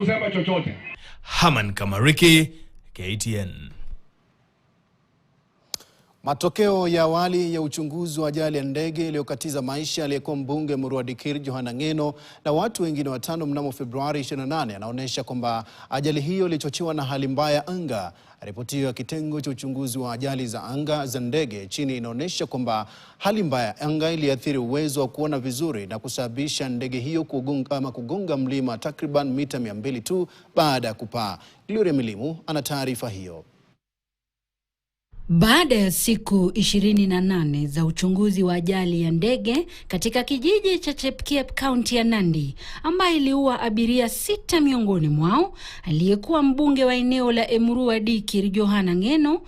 kusema chochote. Haman Kamariki, KTN. Matokeo ya awali ya uchunguzi wa ajali ya ndege iliyokatiza maisha aliyekuwa mbunge Murua Dikir Johana Ng'eno na watu wengine 5 mnamo Februari 28 yanaonyesha kwamba ajali hiyo ilichochewa na hali mbaya ya anga. Ripoti hiyo ya kitengo cha uchunguzi wa ajali za anga za ndege chini inaonyesha kwamba hali mbaya ya anga iliathiri uwezo wa kuona vizuri na kusababisha ndege hiyo kugonga mlima takriban mita 200 tu baada ya kupaa. Gloria Milimu ana taarifa hiyo. Baada ya siku 28 za uchunguzi wa ajali ya ndege katika kijiji cha Chepkiep, kaunti ya Nandi, ambayo iliua abiria 6 miongoni mwao aliyekuwa mbunge wa eneo la Murua Dikir Johana Ng'eno,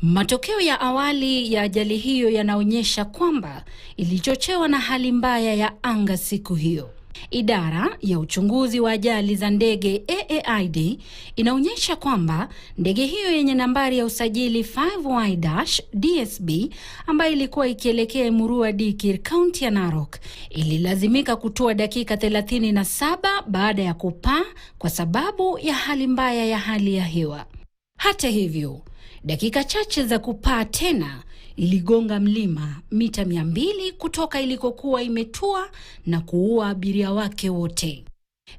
matokeo ya awali ya ajali hiyo yanaonyesha kwamba ilichochewa na hali mbaya ya anga siku hiyo. Idara ya uchunguzi wa ajali za ndege AAID inaonyesha kwamba ndege hiyo yenye nambari ya usajili 5Y-DSB ambayo ilikuwa ikielekea Murua Dikir, kaunti ya Narok, ililazimika kutua dakika 37 baada ya kupaa kwa sababu ya hali mbaya ya hali ya hewa. Hata hivyo, dakika chache za kupaa tena iligonga mlima mita 200 kutoka ilikokuwa imetua na kuua abiria wake wote.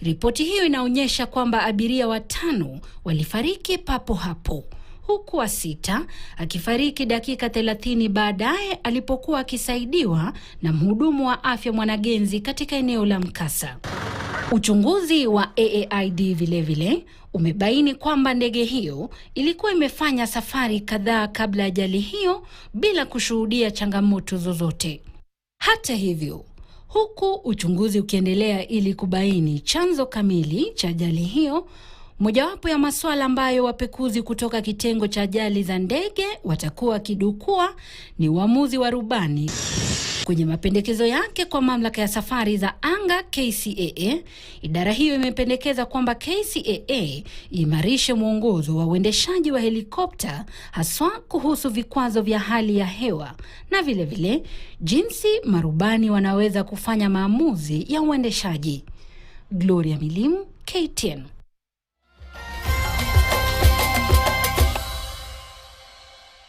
Ripoti hiyo inaonyesha kwamba abiria 5 walifariki papo hapo, huku wa 6 akifariki dakika 30 baadaye alipokuwa akisaidiwa na mhudumu wa afya mwanagenzi katika eneo la mkasa. Uchunguzi wa AAID vilevile umebaini kwamba ndege hiyo ilikuwa imefanya safari kadhaa kabla ajali hiyo bila kushuhudia changamoto zozote. Hata hivyo, huku uchunguzi ukiendelea ili kubaini chanzo kamili cha ajali hiyo, mojawapo ya masuala ambayo wapekuzi kutoka kitengo cha ajali za ndege watakuwa kidukua ni uamuzi wa rubani. Kwenye mapendekezo yake kwa mamlaka ya safari za anga KCAA, idara hiyo imependekeza kwamba KCAA imarishe mwongozo wa uendeshaji wa helikopta, haswa kuhusu vikwazo vya hali ya hewa na vile jinsi marubani wanaweza kufanya maamuzi ya uendeshaji. Gloria Milimu, KTN.